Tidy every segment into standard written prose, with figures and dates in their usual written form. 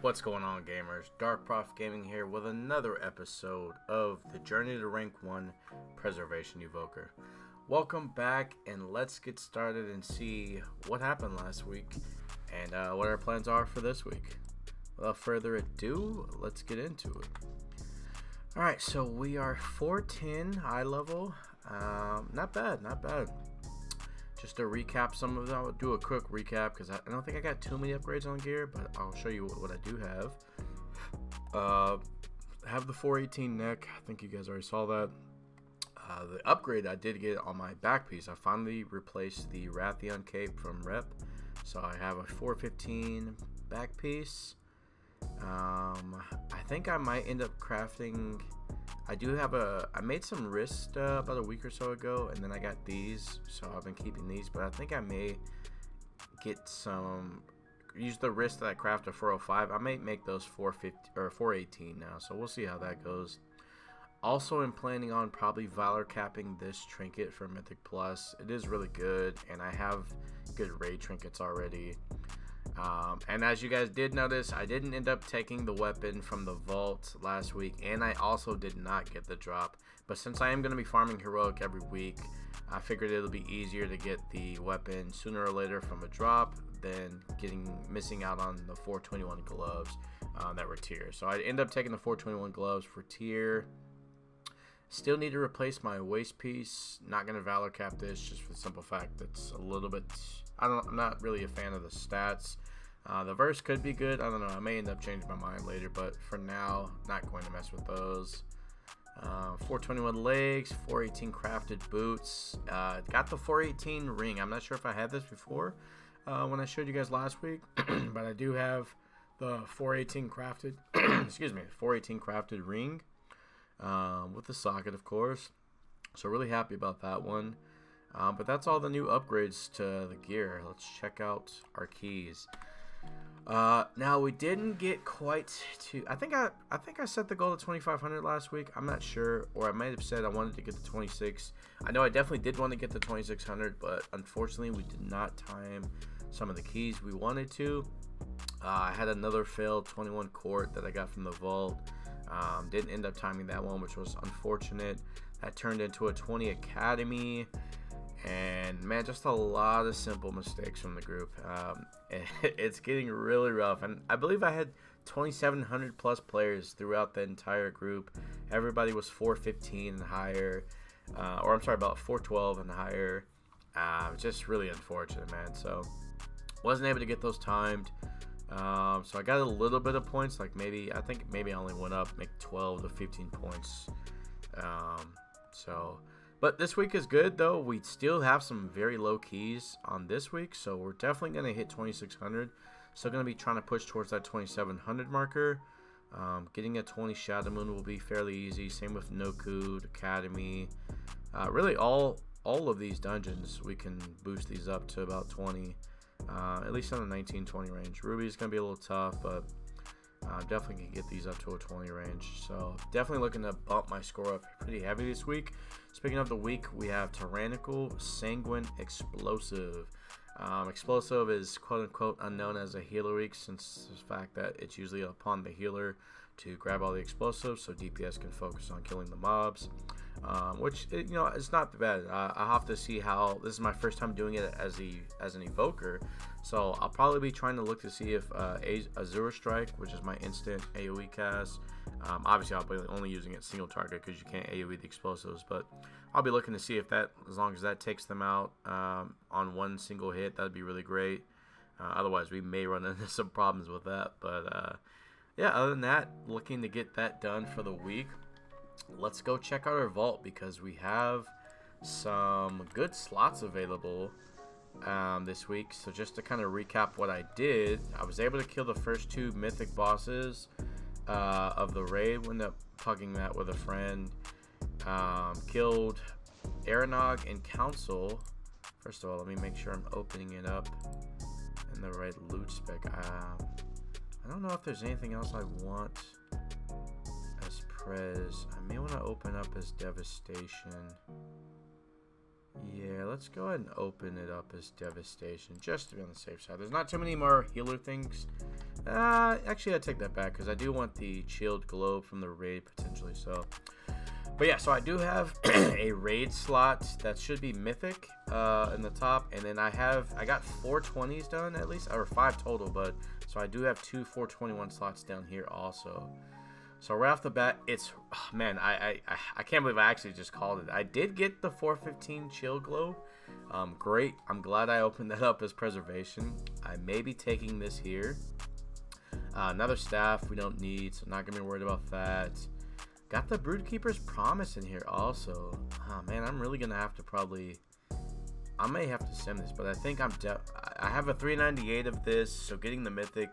What's going on, gamers? Dark Prof Gaming here with another episode of the Journey to Rank 1 Preservation Evoker. Welcome back, and let's get started and see what happened last week and what our plans are for this week. Without further ado, let's get into it. Alright, so we are 410 high level. Not bad. Just to recap some of them, I'll do a quick recap because I don't think I got too many upgrades on gear, but I'll show you what I do have. Have the 418 neck. I think you guys already saw that. The upgrade I did get on my back piece, I finally replaced the Rathian cape from Rep. So I have a 415 back piece. I think I might end up crafting. I made some wrist about a week or so ago, and then I got these, so I've been keeping these, but I think I may use the wrist that I crafted 405. I may make those 450 or 418 now, so we'll see how that goes. Also, I'm planning on probably Valor capping this trinket for Mythic Plus. It is really good, and I have good raid trinkets already. And as you guys did notice, I didn't end up taking the weapon from the vault last week, and I also did not get the drop. But since I am going to be farming heroic every week, I figured it'll be easier to get the weapon sooner or later from a drop than missing out on the 421 gloves that were tier. So I end up taking the 421 gloves for tier. Still need to replace my waist piece. Not going to Valor cap this just for the simple fact that it's a little bit... I'm not really a fan of the stats. The verse could be good. I don't know. I may end up changing my mind later, but for now, not going to mess with those. 421 legs, 418 crafted boots. Got the 418 ring. I'm not sure if I had this before when I showed you guys last week, but I do have the 418 crafted. Excuse me, 418 crafted ring with the socket, of course. So really happy about that one. But that's all the new upgrades to the gear. Let's check out our keys. Now we didn't get quite to. I think I set the goal to 2,500 last week. I'm not sure, or I might have said I wanted to get to 26. I know I definitely did want to get to 2,600, but unfortunately we did not time some of the keys we wanted to. I had another failed 21 court that I got from the vault. Didn't end up timing that one, which was unfortunate. That turned into a 20 academy. And man, just a lot of simple mistakes from the group. It's getting really rough, and I believe I had 2,700 plus players throughout the entire group. Everybody was 415 and higher, or I'm sorry, about 412 and higher. Just really unfortunate, man. So wasn't able to get those timed. So I got a little bit of points, like I think maybe I only went up make 12 to 15 points. But this week is good, though. We still have some very low keys on this week, so we're definitely going to hit 2,600. Still going to be trying to push towards that 2,700 marker. Getting a 20 Shadow Moon will be fairly easy. Same with Nokud, Academy. Really, all of these dungeons, we can boost these up to about 20. At least in the 19-20 range. Ruby is going to be a little tough, but definitely can get these up to a 20 range. So definitely looking to bump my score up pretty heavy this week. Speaking of the week, we have Tyrannical, Sanguine, Explosive. Explosive is quote-unquote unknown as a healer week, since the fact that it's usually upon the healer to grab all the explosives so DPS can focus on killing the mobs, which it's not bad. I have to see how. This is my first time doing it as an evoker, so I'll probably be trying to look to see if Azure Strike, which is my instant AoE cast, obviously I'll be only using it single target because you can't AoE the explosives, but I'll be looking to see if that, as long as that takes them out on one single hit, that'd be really great. Otherwise we may run into some problems with that, but yeah, other than that, looking to get that done for the week. Let's go check out our vault because we have some good slots available this week. So just to kind of recap what I did, I was able to kill the first 2 mythic bosses of the raid. Ended up pugging that with a friend. Killed Aranog and Council. First of all, let me make sure I'm opening it up in the right loot spec. I don't know if there's anything else I want as Prez. I may want to open up as Devastation. Yeah, let's go ahead and open it up as Devastation, just to be on the safe side. There's not too many more healer things Actually, I take that back because I do want the chilled globe from the raid potentially. So, but yeah, so I do have a raid slot that should be mythic in the top, and then I got 420s done at least, or 5 total. But so I do have 2 421 slots down here also. So right off the bat, it's man, I can't believe I actually just called it. I did get the 415 chill globe. Great. I'm glad I opened that up as preservation. I may be taking this here. Another staff we don't need, so not gonna be worried about that. Got the Broodkeeper's Promise in here also. Oh man, I'm really gonna have to I may have to sim this, but I think I have a 398 of this, so getting the mythic,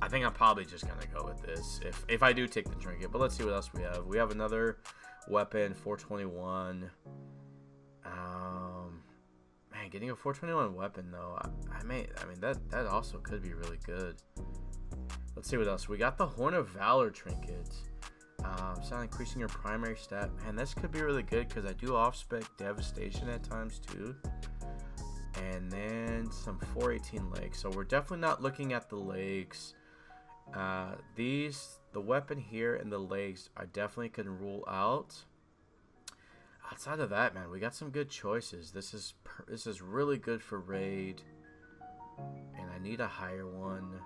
I think I'm probably just gonna go with this if I do take the trinket. But let's see what else we have. We have another weapon, 421. Man, getting a 421 weapon though, I mean that also could be really good. Let's see what else. We got the Horn of Valor trinket. Sound increasing your primary stat. Man, this could be really good because I do off-spec Devastation at times too. And then some 418 legs. So we're definitely not looking at the legs. The weapon here and the legs I definitely can rule out. Outside of that, man, we got some good choices. This is really good for raid, and I need a higher one.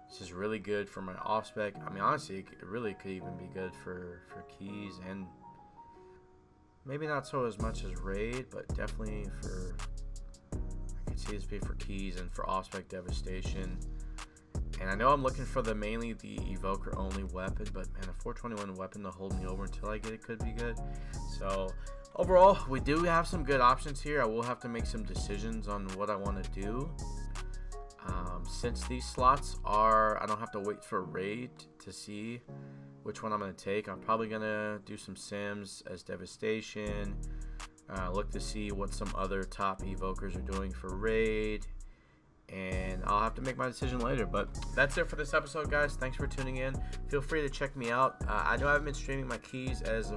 This is really good for my off spec. I mean, honestly, it really could even be good for keys, and maybe not so as much as raid, but definitely for, I could see this be for keys and for off spec devastation. And I know I'm looking for mainly the evoker only weapon, but man, a 421 weapon to hold me over until I get it could be good. So overall, we do have some good options here. I will have to make some decisions on what I want to do. Since these slots I don't have to wait for raid to see which one I'm going to take. I'm probably going to do some sims as devastation, look to see what some other top evokers are doing for raid, and I'll have to make my decision later. But that's it for this episode, guys. Thanks for tuning in. Feel free to check me out. I know I haven't been streaming my keys as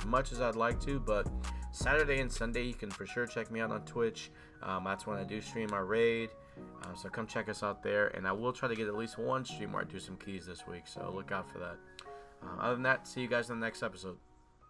much as I'd like to, but Saturday and Sunday you can for sure check me out on Twitch. That's when I do stream my raid. So come check us out there, and I will try to get at least one stream where I do some keys this week, so look out for that. Other than that, see you guys in the next episode.